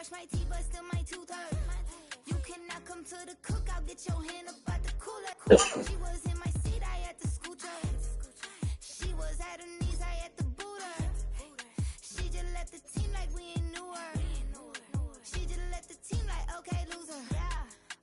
brush my teeth, but still my tooth hurt. You cannot come to the cookout, get your hand up out the cooler. She was in my seat, I had to scoot her. She was at her knees, I had to boot her. She just left the team like we ain't knew her. She just left the team like, okay, loser.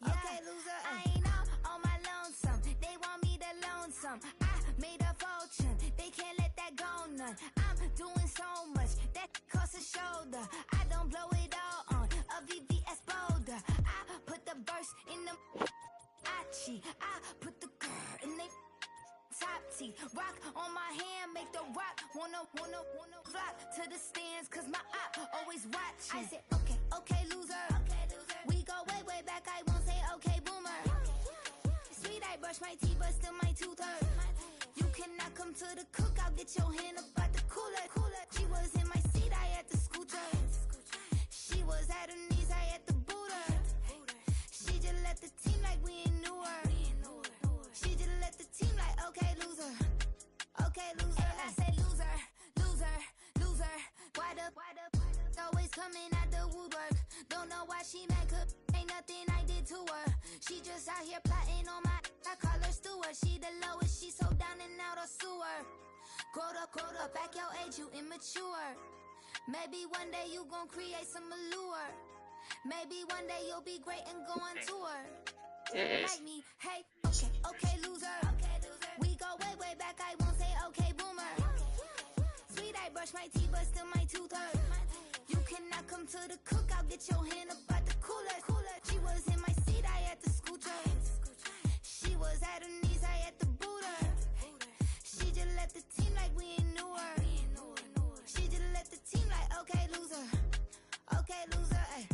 Okay, loser. I ain't out on my lonesome. They want me to lonesome. I made a fortune. They can't let that go none. I'm doing so much that costs a shoulder. I don't blow it all on a VVS boulder. I put the verse in the Achi. I put the girl in the top T. Rock on my hand, make the rock wanna flock to the stands, cause my eye always watching. I said, okay, loser. We go way back, I won't say okay, boomer. Sweet, I brush my teeth, but still my tooth hurt. You cannot come to the cookout, get your hand up out the cooler. She was in my seat, I had to scoot her. She was at her knees, I had to boot her. She just left the team like we ain't knew her. She just left the team like, okay, loser. Okay, loser. And I said, loser. Why the always coming out the woodwork? Don't know why she mad, cause ain't nothing I did to her. She just out here plotting on my, I call her steward. She the lowest, she so down and out of sewer. Growed up, back your age, you immature. Maybe one day you gon' create some allure. Maybe one day you'll be great and go on tour. Like me, hey, okay, loser. We go way back, I won't say okay, boomer. Sweet, I brush my teeth, but still my tooth hurt. You cannot come to the cookout, get your hand up out the cooler. She was in my seat, I had to scoot her. She was at her knees, I had to boot her. She just left the team like we ain't knew her. She just left the team like, okay, loser. Okay, loser, ay.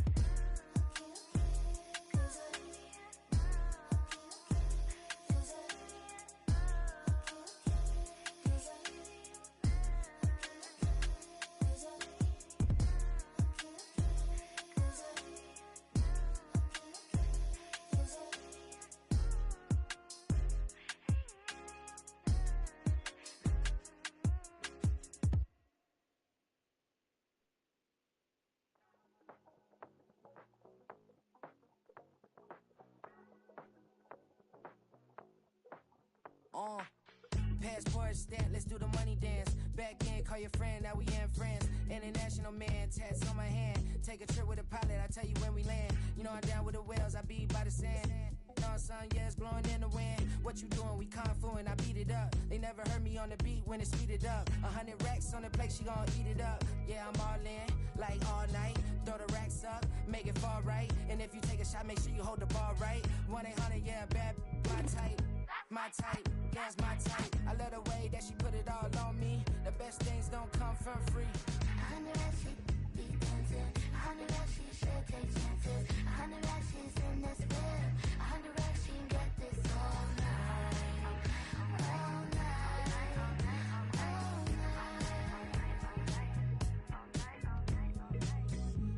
Passport stamp, let's do the money dance. Back in, call your friend, now we in France. International man, tats on my hand. Take a trip with a pilot, I tell you when we land. You know I'm down with the whales, I be by the sand. On sun, yeah, it's blowing in the wind. What you doing? We kung fu and I beat it up. They never heard me on the beat when it's speeded up. 100 racks on the plate, she gon' eat it up. Yeah, I'm all in, like all night. Throw the racks up, make it fall right. And if you take a shot, make sure you hold the ball right. 1-800, yeah, bad, my type, yeah, it's my type. I love the way that she put it all on me. The best things don't come for free. 100 racks, she be dancing. 100 racks, she should take chances. 100 racks, she's in this bed. 100 racks, she can get this all night. All night. All night.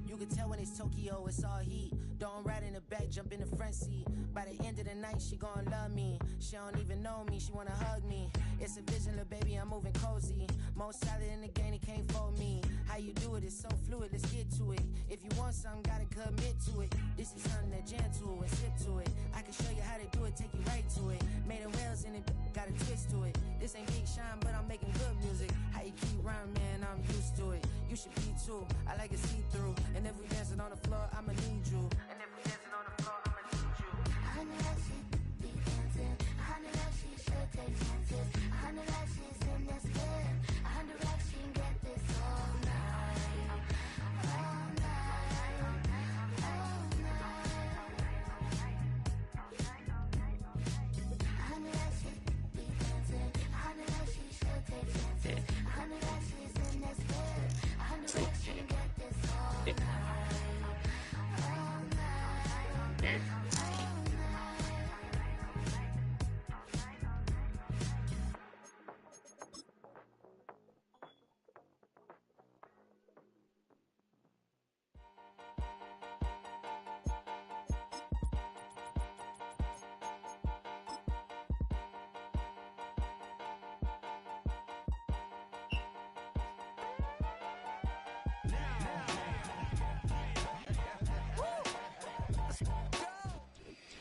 You can tell when it's Tokyo, it's all heat. Don't ride in the back, jump in the front seat. By the end of the night, she gon' love me. She don't even know me, she wanna hug me. It's a vision, little baby, I'm moving cozy. Most solid in the game, it can't fold me. How you do it, it's so fluid, let's get to it. If you want something, gotta commit to it. This is something that jam to and sip to it. I can show you how to do it, take you right to it. Made of whales in it, got a twist to it. This ain't Big Shine, but I'm making good music. How you keep rhyming, man, I'm used to it. You should be too, I like it see-through. And if we dancing on the floor, I'ma need you. And if we dancing on the floor, I'ma need you. 100 racks, she be dancing. 100 racks, she should take chances. 100 racks, she's in this bed. 100 racks, she can get this all night. All night. All night. 100 racks, she be dancing. 100 racks, she should take chances. 100 racks, she's in this bed. 100 racks, she can get this all night. All night.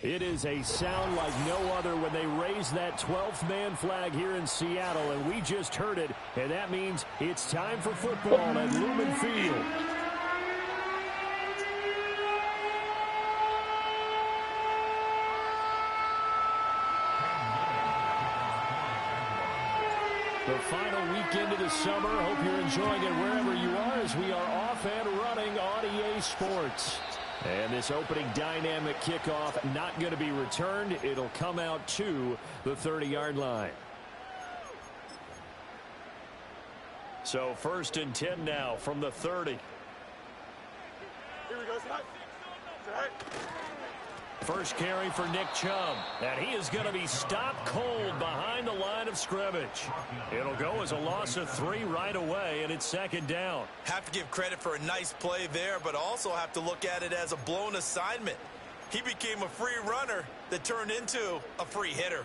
It is a sound like no other when they raise that 12th man flag here in Seattle, and we just heard it, and that means it's time for football at Lumen Field. The final weekend of the summer. Hope you're enjoying it wherever you are as we are off and running on EA Sports. And this opening dynamic kickoff not going to be returned. It'll come out to the 30-yard line. So 1st and 10 now from the 30. Here we go, Scott. First carry for Nick Chubb, and he is going to be stopped cold behind the line of scrimmage. It'll go as a loss of 3 right away, and it's 2nd down. Have to give credit for a nice play there, but also have to look at it as a blown assignment. He became a free runner that turned into a free hitter.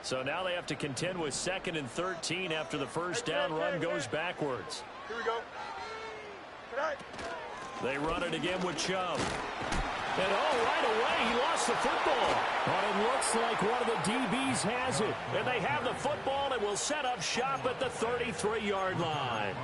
So now they have to contend with 2nd and 13 after the first down run goes backwards. Here we go. They run it again with Chubb. And right away, he lost the football. But it looks like one of the DBs has it. And they have the football and will set up shop at the 33-yard line.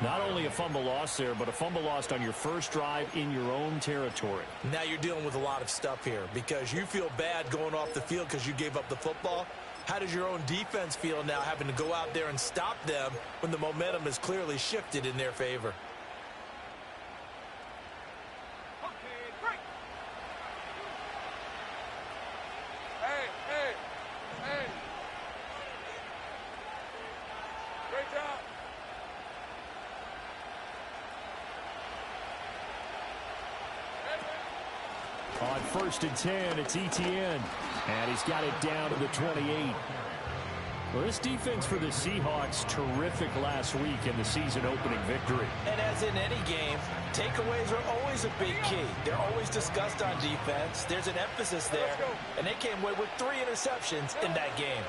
Not only a fumble loss there, but a fumble lost on your first drive in your own territory. Now you're dealing with a lot of stuff here because you feel bad going off the field because you gave up the football. How does your own defense feel now having to go out there and stop them when the momentum is clearly shifted in their favor? On 1st and 10, it's Etienne. And he's got it down to the 28. Well, this defense for the Seahawks, terrific last week in the season-opening victory. And as in any game, takeaways are always a big key. They're always discussed on defense. There's an emphasis there. And they came away with 3 interceptions in that game.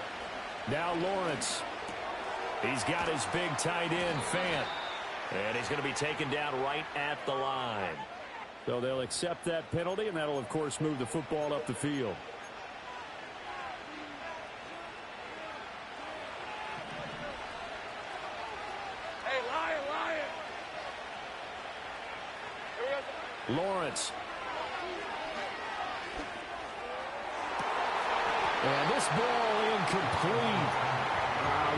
Now Lawrence. He's got his big tight end, Fant. And he's going to be taken down right at the line. So they'll accept that penalty, and that'll, of course, move the football up the field. Hey, Lion. Lawrence. And this ball incomplete.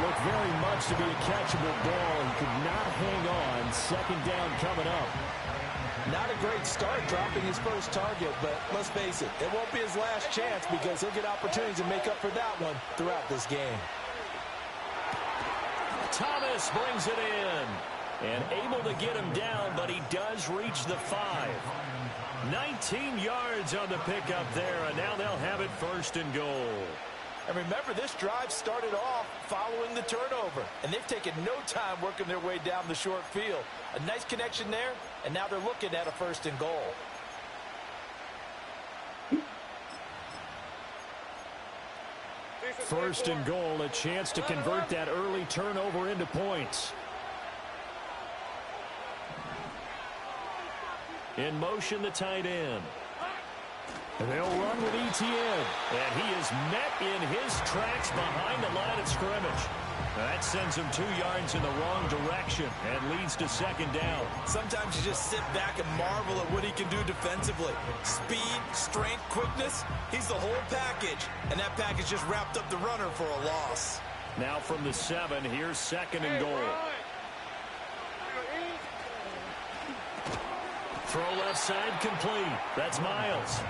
Looked very much to be a catchable ball. He could not hang on. 2nd down coming up. Not a great start dropping his first target, but let's face it, it won't be his last chance because he'll get opportunities to make up for that one throughout this game. Thomas brings it in and able to get him down, but he does reach the 5. 19 yards on the pickup there, and now they'll have it 1st and goal. And remember, this drive started off following the turnover, and they've taken no time working their way down the short field. A nice connection there, and now they're looking at a 1st and goal. First and goal, a chance to convert that early turnover into points. In motion, the tight end. They'll run with Etienne, and he is met in his tracks behind the line of scrimmage. That sends him 2 yards in the wrong direction and leads to 2nd down. Sometimes you just sit back and marvel at what he can do defensively. Speed, strength, quickness, he's the whole package. And that package just wrapped up the runner for a loss. Now from the 7, here's 2nd and goal. Throw left side complete. That's Miles.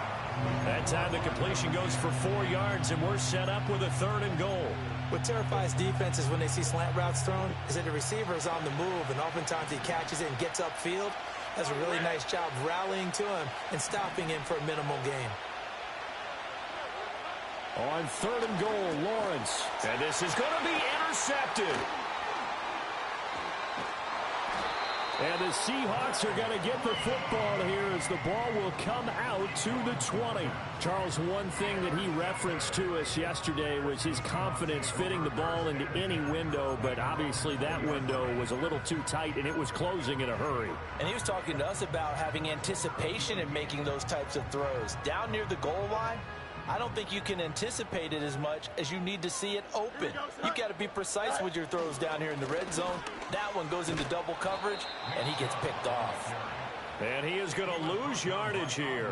That time the completion goes for 4 yards, and we're set up with a 3rd and goal. What terrifies defenses when they see slant routes thrown is that the receiver is on the move, and oftentimes he catches it and gets upfield. Does a really nice job rallying to him and stopping him for a minimal gain. On 3rd and goal, Lawrence. And this is going to be intercepted. And the Seahawks are going to get the football here as the ball will come out to the 20. Charles, one thing that he referenced to us yesterday was his confidence fitting the ball into any window, but obviously that window was a little too tight and it was closing in a hurry. And he was talking to us about having anticipation in making those types of throws. Down near the goal line, I don't think you can anticipate it as much as you need to see it open. You've got to be precise with your throws down here in the red zone. That one goes into double coverage, and he gets picked off. And he is going to lose yardage here.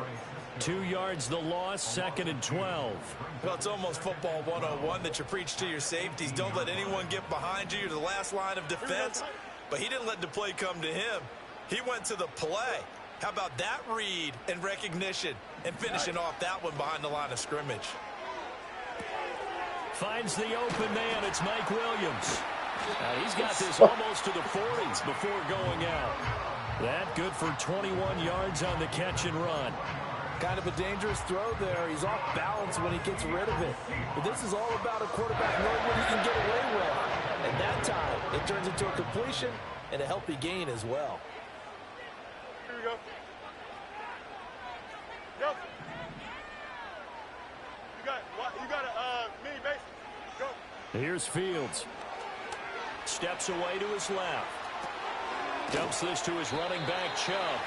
2 yards the loss, 2nd and 12. Well, it's almost football 101 that you preach to your safeties. Don't let anyone get behind you. You're the last line of defense. But he didn't let the play come to him. He went to the play. How about that read and recognition and finishing off that one behind the line of scrimmage? Finds the open man. It's Mike Williams. And he's got this almost to the 40s before going out. That good for 21 yards on the catch and run. Kind of a dangerous throw there. He's off balance when he gets rid of it. But this is all about a quarterback knowing what he can get away with. And that time, it turns into a completion and a healthy gain as well. Here we go. Go. You got a mini base. Go. Here's Fields. Steps away to his left. Dumps this to his running back, Chubb.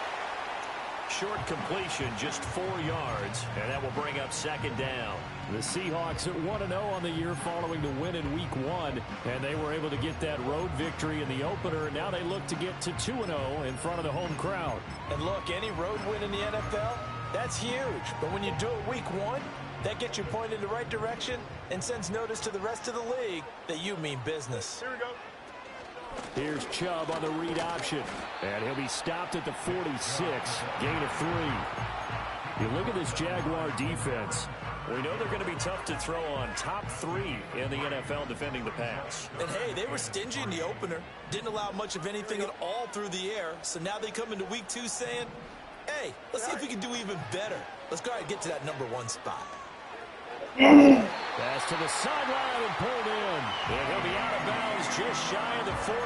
Short completion, just 4 yards, and that will bring up 2nd down. The Seahawks at 1-0 on the year following the win in Week 1, and they were able to get that road victory in the opener, and now they look to get to 2-0 in front of the home crowd. And look, any road win in the NFL, that's huge. But when you do it Week 1, that gets you pointed in the right direction and sends notice to the rest of the league that you mean business. Here we go. Here's Chubb on the read option, and he'll be stopped at the 46, gain of 3. You look at this Jaguar defense. We know they're going to be tough to throw on. Top 3 in the NFL defending the pass. And hey, they were stingy in the opener. Didn't allow much of anything at all through the air. So now they come into Week 2 saying, hey, let's see if we can do even better. Let's go ahead and get to that #1 spot. Pass to the sideline and pulled in. And he'll be out of bounds just shy of the 40.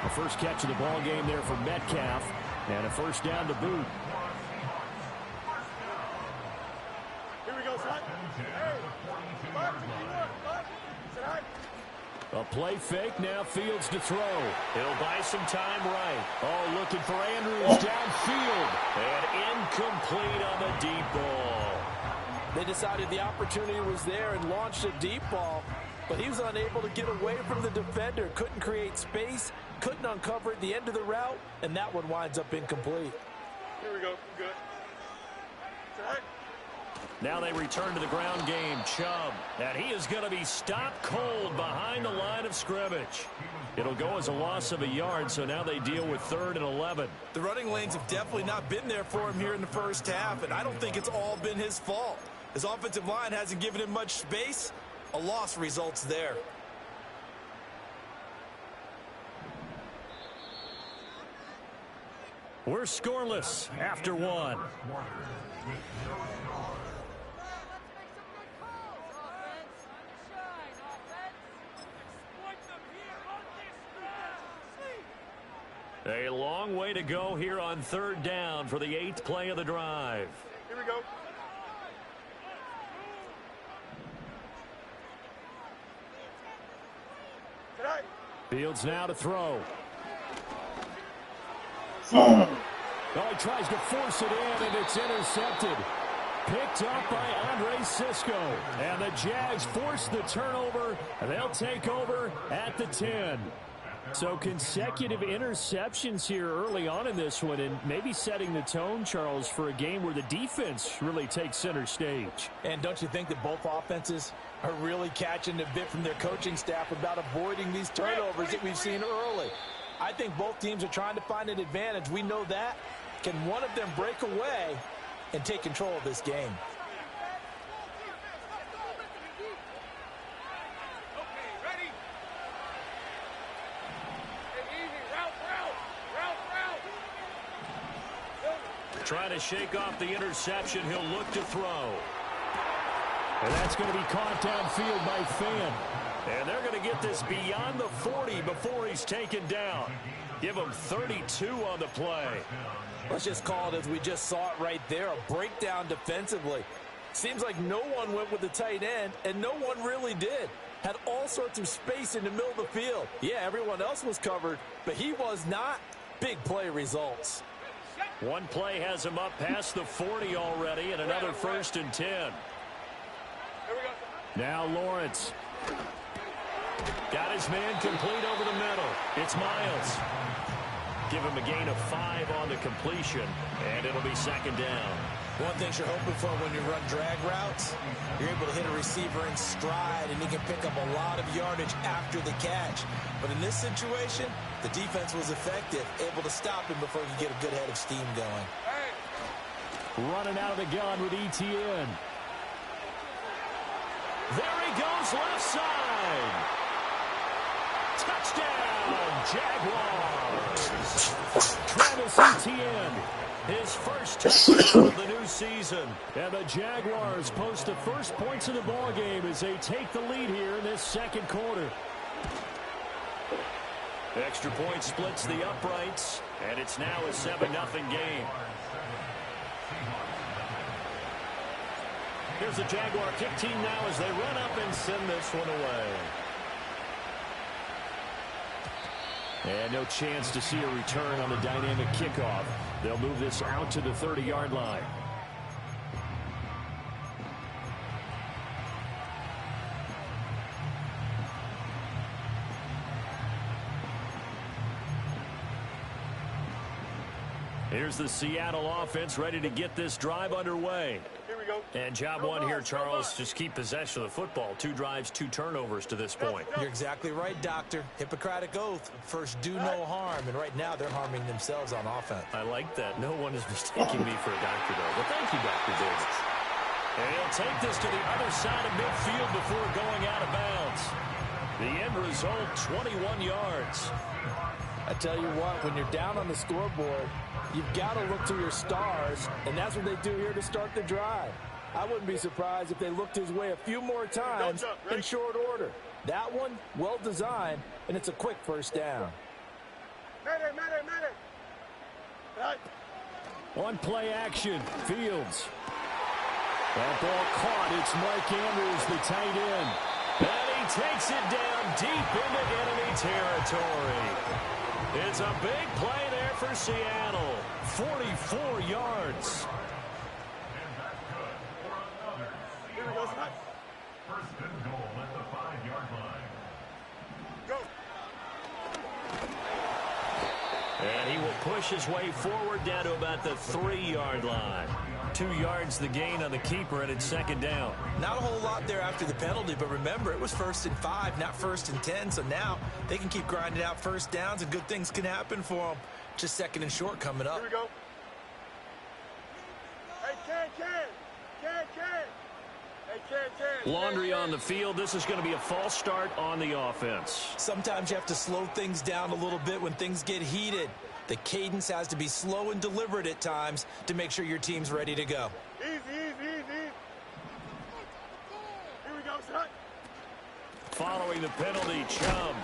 The first catch of the ball game there for Metcalf. And a first down to boot. Here we go, son. Hey, A play fake, now Fields to throw. He'll buy some time right. Oh, looking for Andrews downfield. And incomplete on the deep ball. They decided the opportunity was there and launched a deep ball, but he was unable to get away from the defender, couldn't create space, couldn't uncover at the end of the route, and that one winds up incomplete. Here we go. Good. Right. Now they return to the ground game. Chubb, and he is going to be stopped cold behind the line of scrimmage. It'll go as a loss of a yard, so now they deal with 3rd and 11. The running lanes have definitely not been there for him here in the first half, and I don't think it's all been his fault. His offensive line hasn't given him much space. A loss results there. We're scoreless after 1. A long way to go here on 3rd down for the 8th play of the drive. Here we go. Fields now to throw. Oh, he tries to force it in, and it's intercepted. Picked up by Andre Sisco. And the Jags force the turnover, and they'll take over at the 10. So consecutive interceptions here early on in this one, and maybe setting the tone, Charles, for a game where the defense really takes center stage. And don't you think that both offenses are really catching a bit from their coaching staff about avoiding these turnovers that we've seen early? I think both teams are trying to find an advantage. We know that. Can one of them break away and take control of this game? Trying to shake off the interception. He'll look to throw. And that's going to be caught downfield by Finn. And they're going to get this beyond the 40 before he's taken down. Give him 32 on the play. Let's just call it as we just saw it right there, a breakdown defensively. Seems like no one went with the tight end, and no one really did. Had all sorts of space in the middle of the field. Yeah, everyone else was covered, but he was not. Big play results. One play has him up past the 40 already, and another 1st and 10. Here we go. Now Lawrence. Got his man complete over the middle. It's Miles. Give him a gain of 5 on the completion, and it'll be 2nd down. One thing you're hoping for when you run drag routes, you're able to hit a receiver in stride, and he can pick up a lot of yardage after the catch. But in this situation, the defense was effective, able to stop him before he could get a good head of steam going. Running out of the gun with ETN. There he goes, left side. Touchdown, Jaguars. Travis Etienne, his first touchdown of the new season. And the Jaguars post the first points of the ball game as they take the lead here in this 2nd quarter. Extra point splits the uprights, and it's now a 7-0 game. Here's the Jaguar kick team now as they run up and send this one away. And no chance to see a return on the dynamic kickoff. They'll move this out to the 30-yard line. Here's the Seattle offense ready to get this drive underway. Here we go. And job one here, Charles, just keep possession of the football. 2 drives, 2 turnovers to this point. You're exactly right, Doctor. Hippocratic oath. First, do no harm. And right now, they're harming themselves on offense. I like that. No one is mistaking me for a doctor, though. But thank you, Dr. Davis. And he'll take this to the other side of midfield before going out of bounds. The end result, 21 yards. I tell you what, when you're down on the scoreboard, you've got to look to your stars, and that's what they do here to start the drive. I wouldn't be surprised if they looked his way a few more times in short order. That one, well designed, and it's a quick 1st down. Mayday. Right. On play action, Fields. That ball caught. It's Mark Andrews, the tight end. And he takes it down deep into enemy territory. It's a big play there for Seattle. 44 yards. Here we go, son. 1st and goal at the 5-yard line. Go. And he will push his way forward down to about the 3-yard line. 2 yards the gain on the keeper, and it's 2nd down. Not a whole lot there after the penalty, but remember, it was 1st and 5, not 1st and 10, so now they can keep grinding out 1st downs, and good things can happen for them. Just 2nd and short coming up. Here we go. Hey, Ken. Hey, Ken. Laundry on the field. This is going to be a false start on the offense. Sometimes you have to slow things down a little bit when things get heated. The cadence has to be slow and deliberate at times to make sure your team's ready to go. Easy. Here we go, son. Following the penalty, Chubb.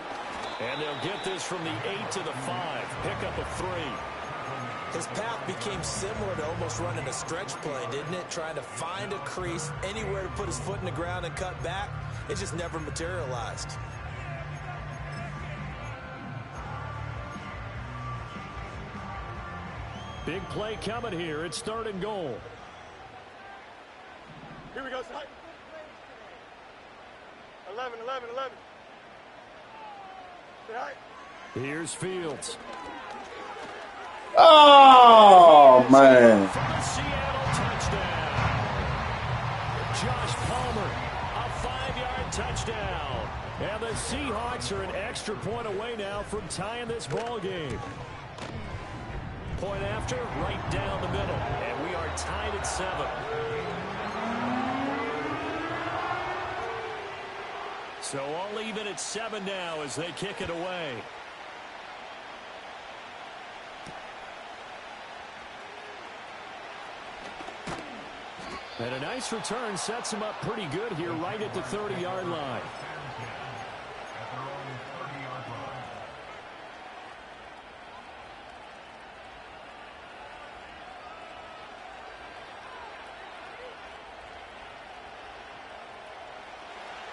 And they'll get this from the 8 to the 5. Pick up a 3. His path became similar to almost running a stretch play, didn't it? Trying to find a crease, anywhere to put his foot in the ground and cut back. It just never materialized. Big play coming here. It's 3rd and goal. Here we go, son. 11. Say hi. Here's Fields. Oh, man. For the Seattle touchdown. Josh Palmer, a 5-yard touchdown. And the Seahawks are an extra point away now from tying this ball game. Point after, right down the middle. And we are tied at 7. So all even at 7 now as they kick it away. And a nice return sets him up pretty good here right at the 30-yard line.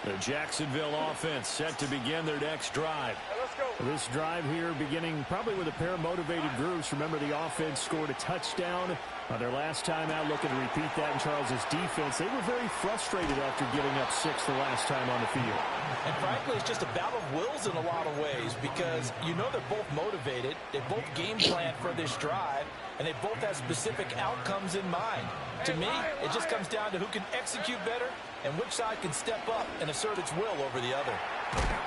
The Jacksonville offense set to begin their next drive. Let's go. This drive here beginning probably with a pair of motivated groups. Remember, the offense scored a touchdown on their last time out. Looking to repeat that in Charles's defense. They were very frustrated after giving up 6 the last time on the field. And frankly, it's just a battle of wills in a lot of ways because you know they're both motivated. They both game plan for this drive, and they both have specific outcomes in mind. To me, it just comes down to who can execute better and which side can step up and assert its will over the other.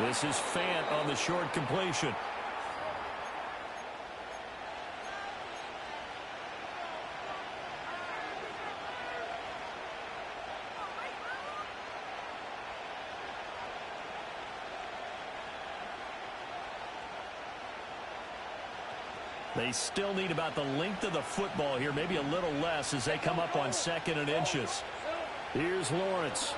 This is Fant on the short completion. They still need about the length of the football here, maybe a little less as they come up on 2nd and inches. Here's Lawrence.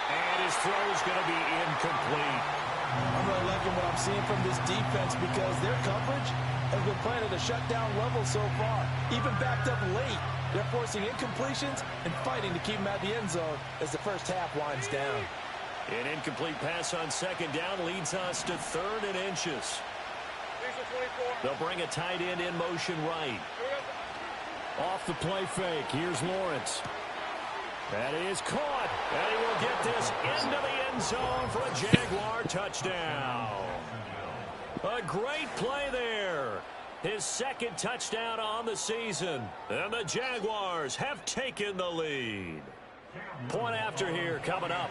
And his throw is going to be incomplete. I'm really liking what I'm seeing from this defense because their coverage has been playing at a shutdown level so far. Even backed up late, they're forcing incompletions and fighting to keep them at the end zone as the first half winds down. An incomplete pass on 2nd down leads us to 3rd and inches. They'll bring a tight end in motion right. Off the play fake. Here's Lawrence. That is caught. And he will get this into the end zone for a Jaguar touchdown. A great play there. His 2nd touchdown on the season. And the Jaguars have taken the lead. Point after here coming up.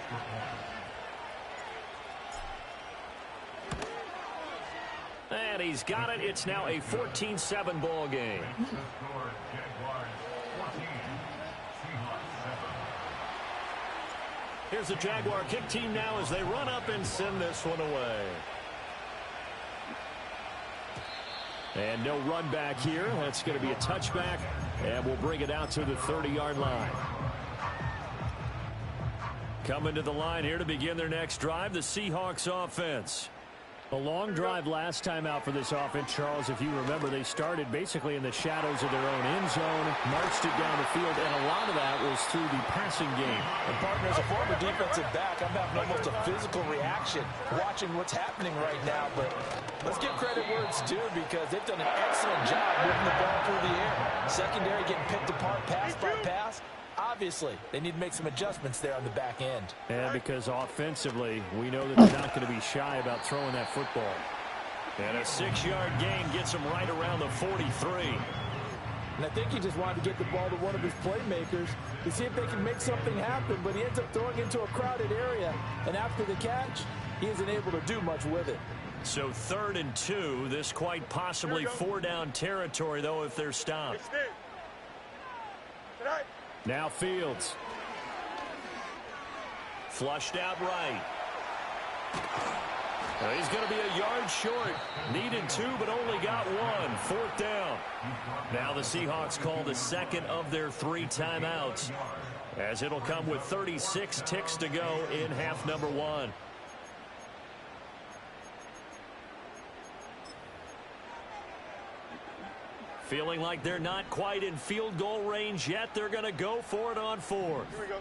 And he's got it. It's now a 14-7 ball game. Here's the Jaguar kick team now as they run up and send this one away. And no run back here. That's going to be a touchback. And we'll bring it out to the 30-yard line. Coming to the line here to begin their next drive, the Seahawks offense. A long drive last time out for this offense, Charles. If you remember, they started basically in the shadows of their own end zone, marched it down the field, and a lot of that was through the passing game. And partner, as a former defensive back, I'm having almost a physical reaction watching what's happening right now. But let's give credit where it's due because they've done an excellent job moving the ball through the air. Secondary getting picked apart pass by pass. Obviously, they need to make some adjustments there on the back end. And because offensively, we know that they're not going to be shy about throwing that football. And a 6-yard gain gets them right around the 43. And I think he just wanted to get the ball to one of his playmakers to see if they can make something happen, but he ends up throwing into a crowded area. And after the catch, he isn't able to do much with it. So 3rd and 2, this quite possibly 4-down territory, though, if they're stopped. Now Fields. Flushed out right. Well, he's going to be a yard short. Needed 2, but only got 1. 4th down. Now the Seahawks call the 2nd of their 3 timeouts, as it'll come with 36 ticks to go in half number 1. Feeling like they're not quite in field goal range yet. They're going to go for it on 4th. Here we go.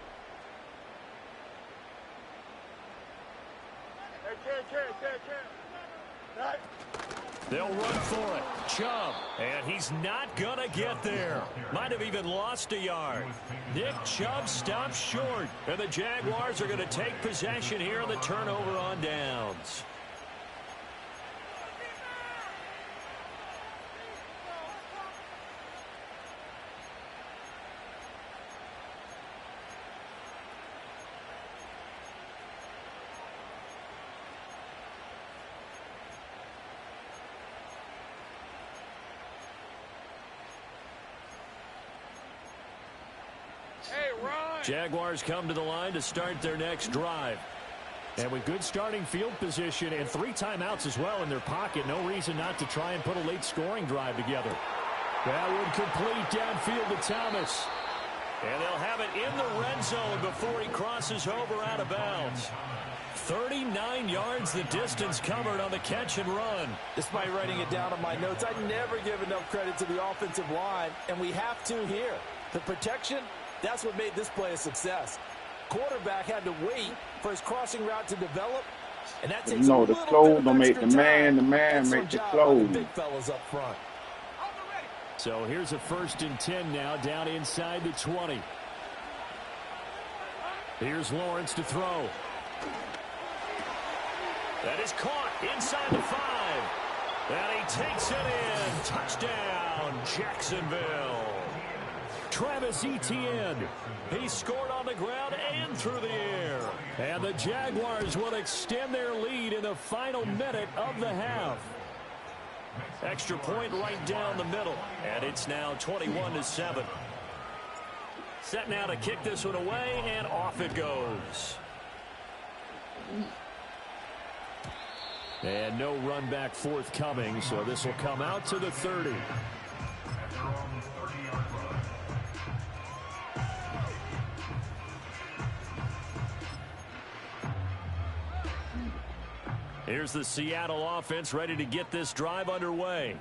Hey, They'll run for it. Chubb. And he's not going to get there. Might have even lost a yard. Nick Chubb stops short. And the Jaguars are going to take possession here on the turnover on downs. Jaguars come to the line to start their next drive. And with good starting field position and 3 timeouts as well in their pocket, no reason not to try and put a late scoring drive together. That would complete downfield to Thomas. And they'll have it in the red zone before he crosses over out of bounds. 39 yards the distance covered on the catch and run. Despite writing it down on my notes, I never give enough credit to the offensive line, and we have to here. The protection, that's what made this play a success. quarterback had to wait for his crossing route to develop. And that takes You know, the clothes don't make the man make the clothes. Big fellas up front. So here's a 1st and 10 now, down inside the 20. Here's Lawrence to throw. That is caught inside the 5. And he takes it in. Touchdown, Jacksonville. Travis Etienne. He scored on the ground and through the air. And the Jaguars will extend their lead in the final minute of the half. Extra point right down the middle. And it's now 21-7. Set now to kick this one away, and off it goes. And no run back forthcoming, so this will come out to the 30. Here's the Seattle offense ready to get this drive underway.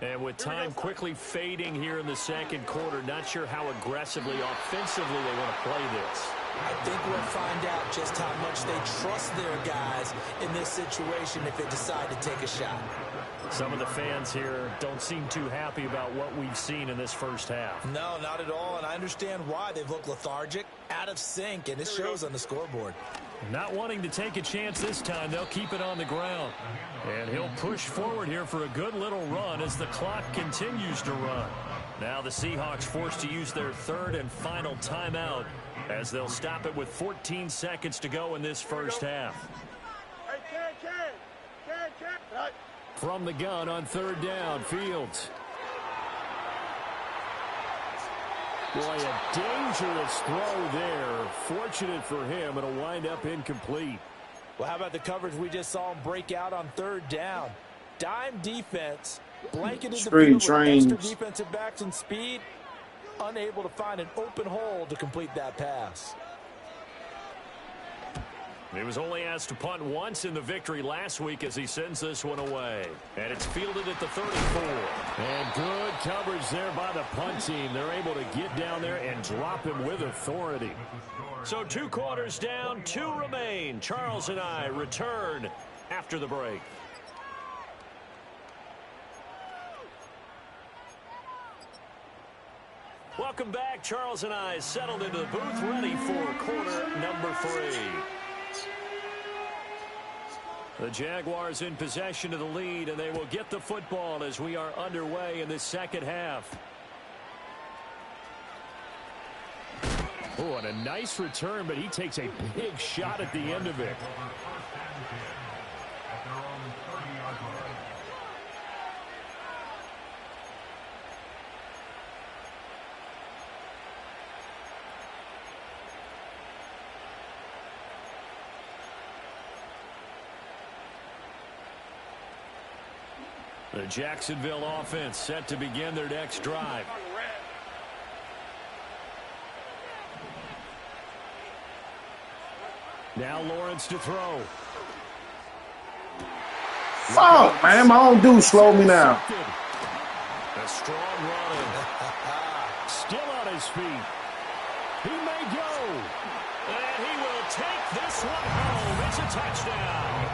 And with time quickly fading here in the second quarter, not sure how aggressively, offensively they want to play this. I think we'll find out just how much they trust their guys in this situation if they decide to take a shot. Some of the fans here don't seem too happy about what we've seen in this first half. No, not at all, and I understand why. They've looked lethargic, out of sync, and it shows on the scoreboard. Not wanting to take a chance this time, they'll keep it on the ground. And he'll push forward here for a good little run as the clock continues to run. Now the Seahawks forced to use their 3rd and final timeout as they'll stop it with 14 seconds to go in this first half. From the gun on 3rd down, Fields. Boy, a dangerous throw there. Fortunate for him, it'll wind up incomplete. Well, how about the coverage we just saw him break out on 3rd down? Dime defense, blanketed the field with extra defensive backs and speed, unable to find an open hole to complete that pass. He was only asked to punt once in the victory last week as he sends this one away. And it's fielded at the 34. And good coverage there by the punt team. They're able to get down there and drop him with authority. So 2 quarters down, 2 remain. Charles and I return after the break. Welcome back. Charles and I settled into the booth, ready for quarter number 3. The Jaguars in possession of the lead, and they will get the football as we are underway in the second half. Oh, and a nice return, but he takes a big shot at the end of it. The Jacksonville offense set to begin their next drive. Now Lawrence to throw. Fuck, man. My own dude slowed me down. A strong run. Still on his feet. He may go. And he will take this one home. It's a touchdown.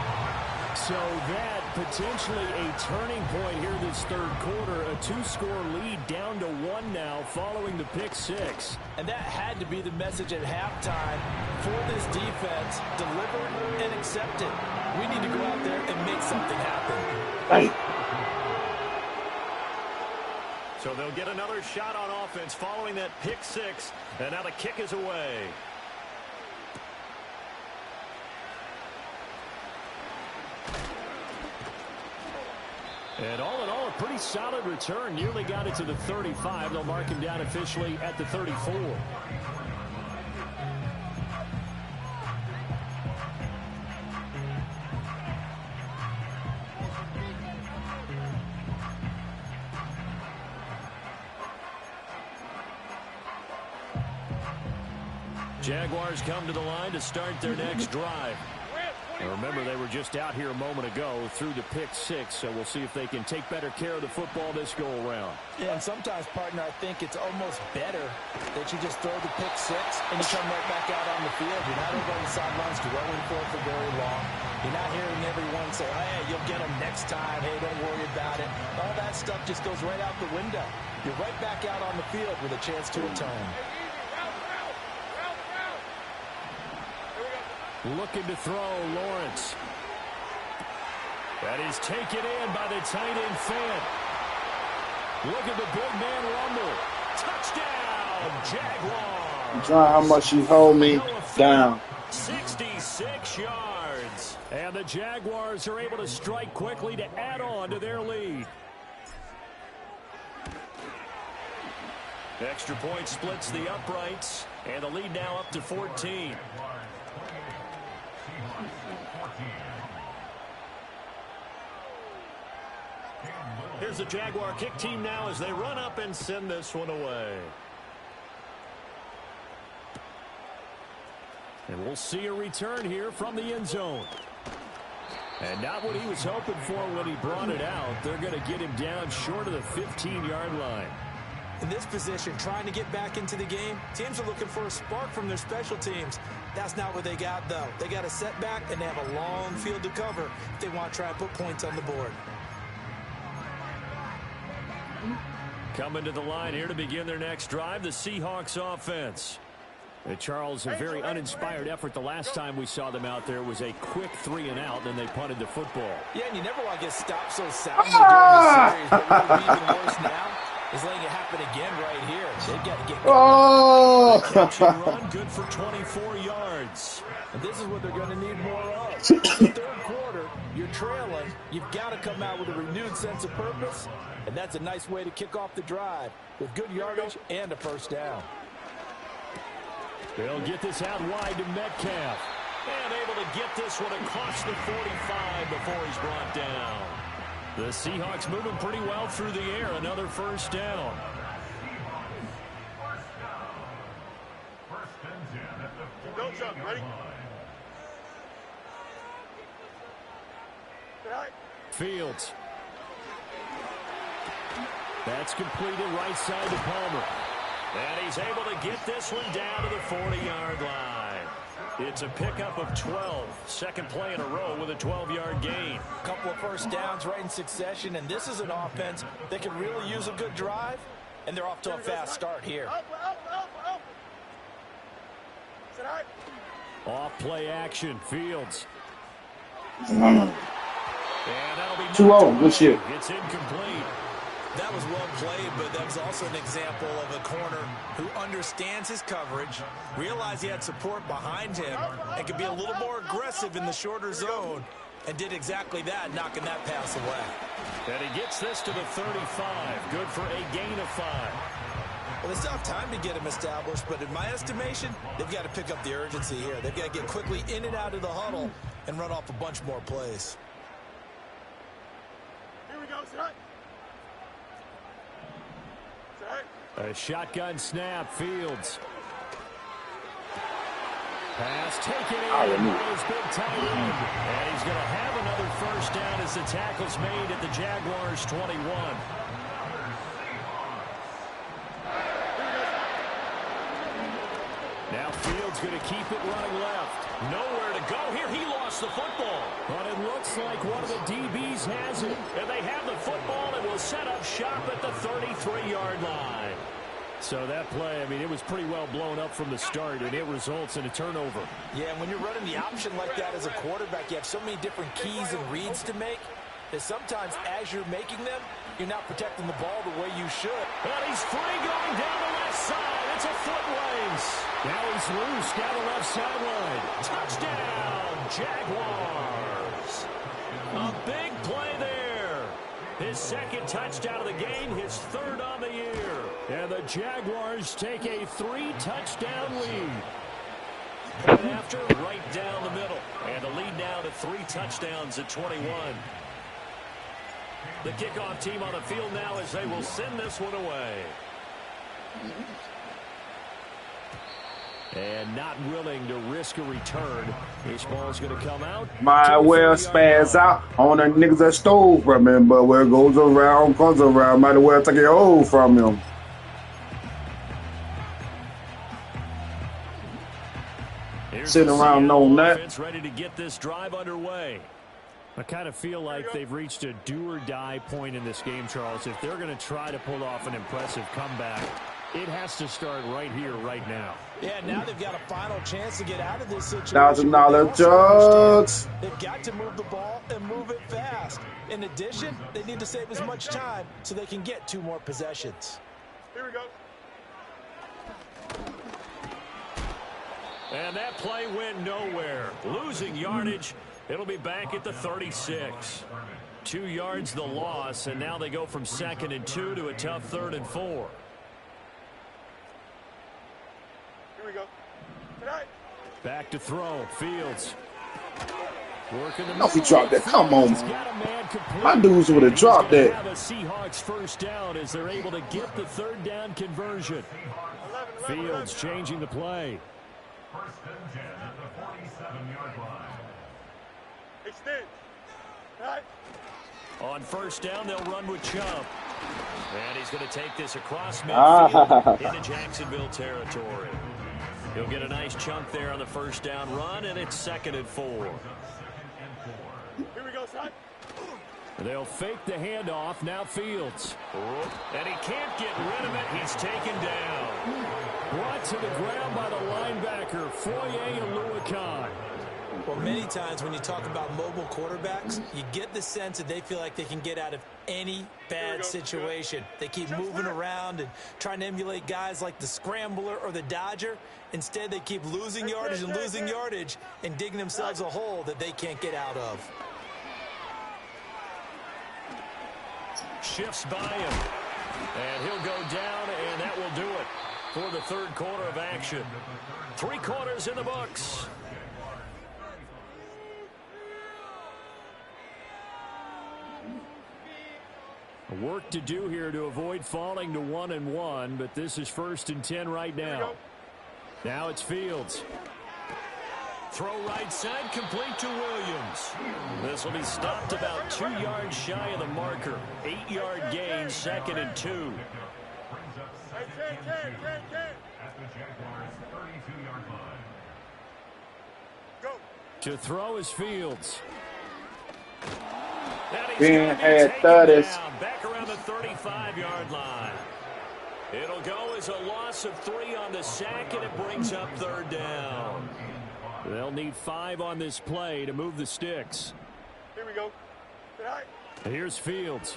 So that potentially a turning point here this third quarter. A 2-score lead down to 1 now following the pick 6. And that had to be the message at halftime for this defense. Deliver and accept it. We need to go out there and make something happen. Hey. So they'll get another shot on offense following that pick 6. And now the kick is away. And all in all, a pretty solid return. Nearly got it to the 35. They'll mark him down officially at the 34. Jaguars come to the line to start their next drive. And remember, they were just out here a moment ago through the pick 6, so we'll see if they can take better care of the football this go-around. Yeah, and sometimes, partner, I think it's almost better that you just throw the pick 6 and you come right back out on the field. You're not over on the sidelines throwing for very long. You're not hearing everyone say, hey, you'll get them next time. Hey, don't worry about it. All that stuff just goes right out the window. You're right back out on the field with a chance to atone. Looking to throw, Lawrence. That is taken in by the tight end Fant. Look at the big man rumble. Touchdown, Jaguars. John, how much you hold me down? 66 yards. And the Jaguars are able to strike quickly to add on to their lead. Extra point splits the uprights, and the lead now up to 14. Here's the Jaguar kick team now as they run up and send this one away. And we'll see a return here from the end zone. And not what he was hoping for when he brought it out. They're going to get him down short of the 15-yard line. In this position, trying to get back into the game, teams are looking for a spark from their special teams. That's not what they got, though. They got a setback, and they have a long field to cover if they want to try and put points on the board. Coming to the line here to begin their next drive, the Seahawks offense. Charles, a very uninspired effort the last time we saw them out there was a quick 3-and-out, and then they punted the football. Yeah, and you never want to get stopped so soundly during the series, but what would be even worse now is letting it happen again right here. They've got to get catch and run, good for 24 yards. And this is what they're going to need more of. The third quarter, you're trailing. You've got to come out with a renewed sense of purpose, and that's a nice way to kick off the drive with good yardage and a first down. They'll get this out wide to Metcalf. And able to get this one across the 45 before he's brought down. The Seahawks moving pretty well through the air. Another first down. Go, Chuck. Ready? Fields. That's completed right side to Palmer. And he's able to get this one down to the 40-yard line. It's a pickup of 12. Second play in a row with a 12-yard gain. A couple of first downs right in succession, and this is an offense that can really use a good drive, and they're off to a fast start here. Off play action, Fields. And that'll be 2-0, good shit. It's incomplete. That was well played, but that was also an example of a corner who understands his coverage, realized he had support behind him, and could be a little more aggressive in the shorter zone, and did exactly that, knocking that pass away. And he gets this to the 35. Good for a gain of 5. Well, they still have time to get him established, but in my estimation, they've got to pick up the urgency here. They've got to get quickly in and out of the huddle and run off a bunch more plays. Here we go, son. A shotgun snap, Fields. Pass taken in by his big tight end. And he's going to have another first down as the tackle's made at the Jaguars' 21. Now Fields going to keep it running left. Nowhere to go here. He lost the football. But it looks like one of the DBs has it. And they have the football and will set up shop at the 33-yard line. So that play, I mean, it was pretty well blown up from the start, and it results in a turnover. Yeah, and when you're running the option like that as a quarterback, you have so many different keys and reads to make that sometimes as you're making them, you're not protecting the ball the way you should. And he's free going down the left side. It's a foot race. Now he's loose down the left sideline. Touchdown, Jaguars. A big play there. His second touchdown of the game, his third on the year. And the Jaguars take a 3-touchdown lead. And after, right down the middle. And the lead now to 3 touchdowns at 21. The kickoff team on the field now as they will send this one away. And not willing to risk a return. This ball's going to come out. Might well spaz out on the niggas that stole from him, but where it goes around, comes around. Might as well take it hold from him. Sitting around knowing that. Ready to get this drive underway. I kind of feel like they've reached a do-or-die point in this game, Charles. If they're going to try to pull off an impressive comeback, it has to start right here, right now. Yeah, now they've got a final chance to get out of this situation. $1,000 jugs. They've got to move the ball and move it fast. In addition, they need to save as much time so they can get 2 more possessions. Here we go. And that play went nowhere. Losing yardage. It'll be back at the 36. 2 yards the loss, and now they go from 2nd and 2 to a tough 3rd and 4. Here we go. Tonight. Back to throw. Fields. Working the No, he dropped that. Come on, man. My dudes would have dropped that. Have a Seahawks first down as they're able to get the 3rd down conversion. Fields changing the play. 1st and 10 at the 47-yard line. Extend. Right. On 1st down, they'll run with Chubb. And he's going to take this across midfield into Jacksonville territory. He'll get a nice chunk there on the 1st down run, and it's 2nd and 4. Here we go, son. They'll fake the handoff. Now Fields. And he can't get rid of it. He's taken down. Brought to the ground by the linebacker, Foye Aluakai. Well, many times when you talk about mobile quarterbacks, you get the sense that they feel like they can get out of any bad situation. They keep moving around and trying to emulate guys like the Scrambler or the Dodger. Instead, they keep losing yardage and losing yardage and digging themselves a hole that they can't get out of. Shifts by him. And he'll go down, and that will do it for the 3rd quarter of action. 3 quarters in the books. Work to do here to avoid falling to 1-1, but this is 1st and 10 right now. Now it's Fields. Throw right side, complete to Williams. This will be stopped about 2 yards shy of the marker. 8-yard gain, 2nd and 2. Brings up 2nd and 2 at the Jaguars' 32-yard line. Go. To throw is Fields. Being had 30s. Back around the 35-yard line. It'll go as a loss of 3 on the sack, and it brings up 3rd down. They'll need 5 on this play to move the sticks. Here we go. Tonight. Here's Fields.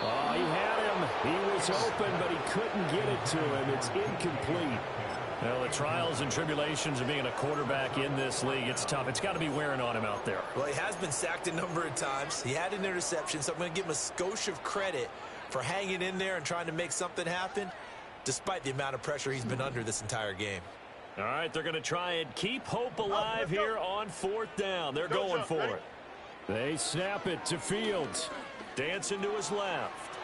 Oh, he had him. He was open, but he couldn't get it to him. It's incomplete. Well, the trials and tribulations of being a quarterback in this league, it's tough. It's got to be wearing on him out there. Well, he has been sacked a number of times. He had an interception, so I'm going to give him a skosh of credit for hanging in there and trying to make something happen, despite the amount of pressure he's been under this entire game. All right, they're going to try and keep hope alive here on 4th down. They're going for it. They snap it to Fields. Dancing to his left.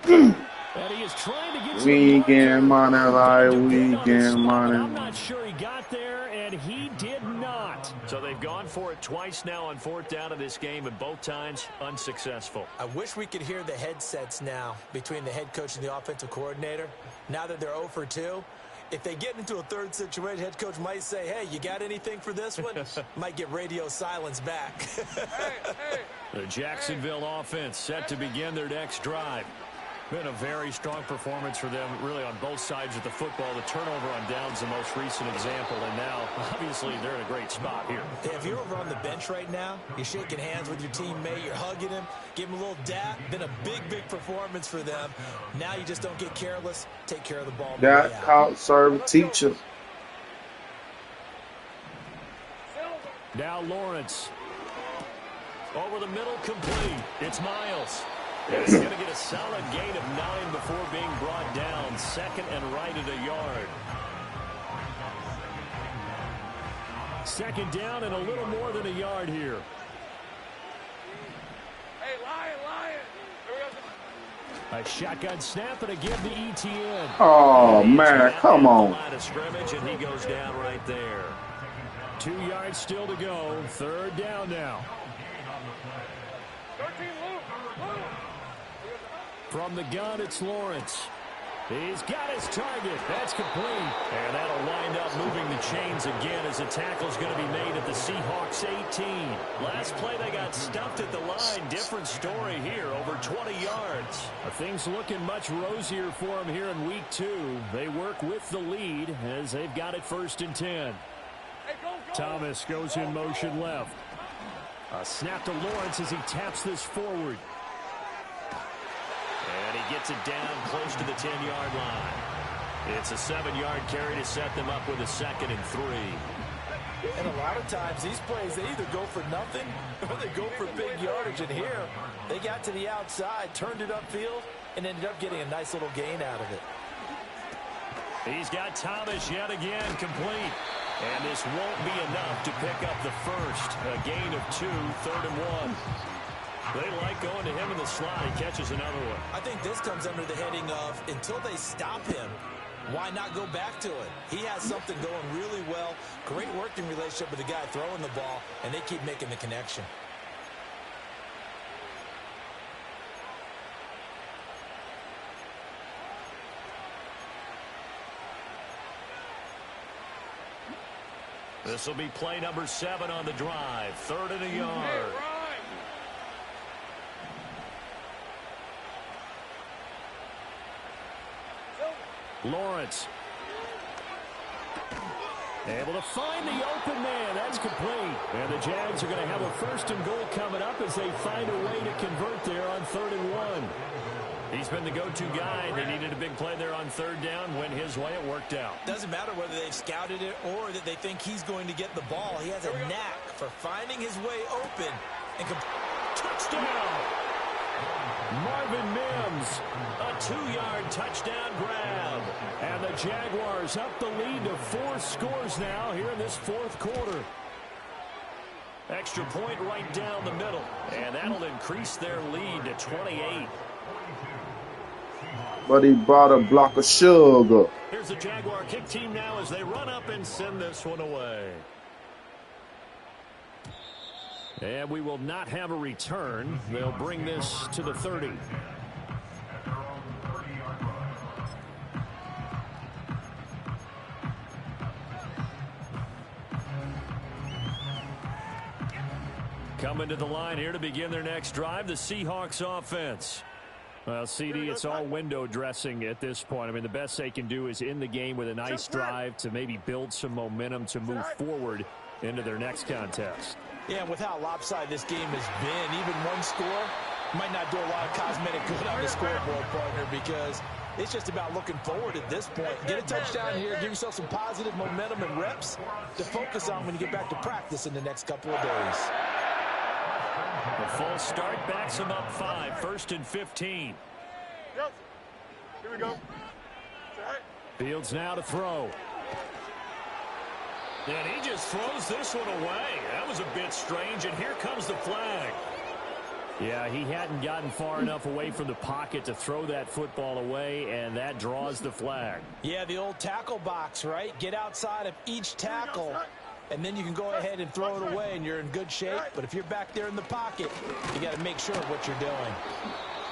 And he is trying to get weekend money, like weekend money. I'm not sure he got there, and he did not. So they've gone for it twice now on 4th down in this game, and both times unsuccessful. I wish we could hear the headsets now between the head coach and the offensive coordinator. Now that they're 0 for 2, if they get into a 3rd situation, head coach might say, hey, you got anything for this one? Might get radio silence back. The Jacksonville offense set to begin their next drive. Been a very strong performance for them, really, on both sides of the football. The turnover on downs the most recent example, and now, obviously, they're in a great spot here. Yeah, if you're over on the bench right now, you're shaking hands with your teammate, you're hugging him, give him a little dap. Been a big, big performance for them. Now you just don't get careless. Take care of the ball. Got caught, serve, teacher. Now Lawrence. Over the middle, complete. It's Miles. And he's going to get a solid gain of 9 before being brought down. 2nd and right at a yard. 2nd down and a little more than a yard here. Hey, Lion. Here we go. A shotgun snap and a give to ETN. Oh, man, come on. Line of scrimmage, and he goes down right there. 2 yards still to go. Third down now. From the gun, it's Lawrence. He's got his target. That's complete. And that'll wind up moving the chains again as a tackle's going to be made at the Seahawks 18. Last play, they got stuffed at the line. Different story here, over 20 yards. Things looking much rosier for them here in week 2. They work with the lead as they've got it 1st and 10. Thomas goes in motion left. A snap to Lawrence as he taps this forward. And he gets it down close to the 10-yard line. It's a 7-yard carry to set them up with a 2nd and 3. And a lot of times these plays, they either go for nothing or they go for big yardage. And here, they got to the outside, turned it upfield, and ended up getting a nice little gain out of it. He's got Thomas yet again complete. And this won't be enough to pick up the first. A gain of 2, 3rd and 1. They like going to him in the slot. He catches another one. I think this comes under the heading of, until they stop him, why not go back to it? He has something going really well. Great working relationship with the guy throwing the ball, and they keep making the connection. This will be play number 7 on the drive. 3rd and a yard. Lawrence. Able to find the open man. That's complete. And the Jags are going to have a 1st and goal coming up as they find a way to convert there on 3rd and 1. He's been the go-to guy. They needed a big play there on 3rd down. Went his way. It worked out. Doesn't matter whether they've scouted it or that they think he's going to get the ball. He has a knack for finding his way open. And touchdown! Marvin Mims, a 2-yard touchdown grab. And the Jaguars up the lead to 4 scores now here in this 4th quarter. Extra point right down the middle. And that'll increase their lead to 28. But he brought a block of sugar. Here's the Jaguar kick team now as they run up and send this one away. And we will not have a return. They'll bring this to the 30. Coming to the line here to begin their next drive, the Seahawks offense. Well, CD, it's all window dressing at this point. I mean, the best they can do is in the game with a nice drive to maybe build some momentum to move forward into their next contest. Yeah, with how lopsided this game has been, even one score might not do a lot of cosmetic good on the scoreboard, partner, because it's just about looking forward at this point. Get a touchdown here, give yourself some positive momentum and reps to focus on when you get back to practice in the next couple of days. The full start backs him up 5, 1st and 15. Yep. Here we go. Fields now to throw. And he just throws this one away. That was a bit strange, and here comes the flag. Yeah, he hadn't gotten far enough away from the pocket to throw that football away, and that draws the flag. Yeah, the old tackle box, right? Get outside of each tackle, and then you can go ahead and throw it away, and you're in good shape. But if you're back there in the pocket, you got to make sure of what you're doing.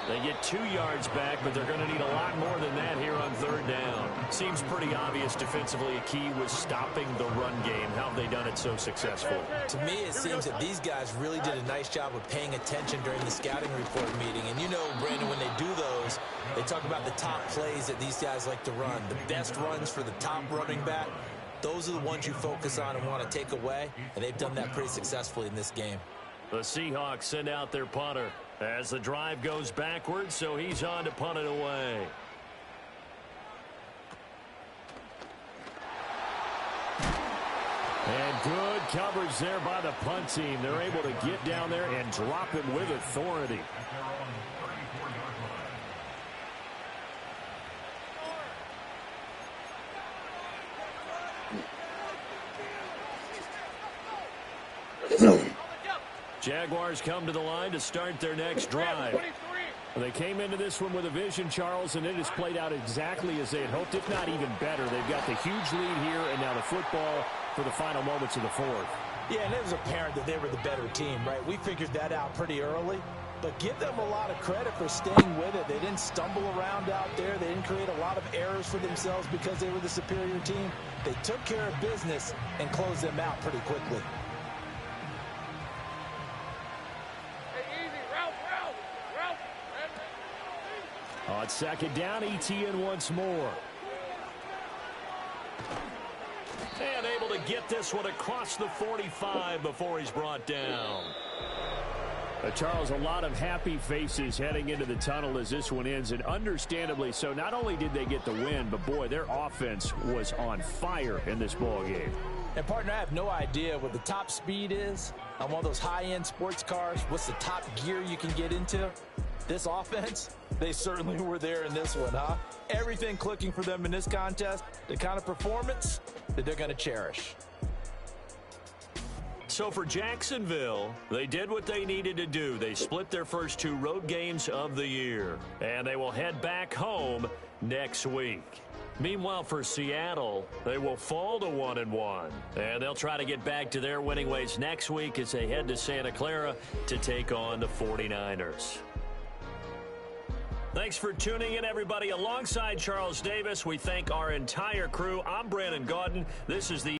They get 2 yards back, but they're going to need a lot more than that here on 3rd down. Seems pretty obvious defensively a key was stopping the run game. How have they done it so successful? To me, it seems that these guys really did a nice job of paying attention during the scouting report meeting. And you know, Brandon, when they do those, they talk about the top plays that these guys like to run. The best runs for the top running back. Those are the ones you focus on and want to take away. And they've done that pretty successfully in this game. The Seahawks send out their punter as the drive goes backwards, so he's on to punt it away. And good coverage there by the punt team. They're able to get down there and drop him with authority. Jaguars come to the line to start their next drive. They came into this one with a vision, Charles, and it has played out exactly as they had hoped, if not even better. They've got the huge lead here, and now the football for the final moments of the fourth. Yeah, and it was apparent that they were the better team, right? We figured that out pretty early. But give them a lot of credit for staying with it. They didn't stumble around out there. They didn't create a lot of errors for themselves because they were the superior team. They took care of business and closed them out pretty quickly. On second down, ETN once more. And able to get this one across the 45 before he's brought down. Charles, a lot of happy faces heading into the tunnel as this one ends, and understandably so. Not only did they get the win, but, boy, their offense was on fire in this ball game. And, partner, I have no idea what the top speed is on one of those high-end sports cars. What's the top gear you can get into? This offense, they certainly were there in this one, huh? Everything clicking for them in this contest, the kind of performance that they're going to cherish. So for Jacksonville, they did what they needed to do. They split their first two road games of the year, and they will head back home next week. Meanwhile, for Seattle, they will fall to 1-1, and they'll try to get back to their winning ways next week as they head to Santa Clara to take on the 49ers. Thanks for tuning in, everybody. Alongside Charles Davis, we thank our entire crew. I'm Brandon Gaudin. This is the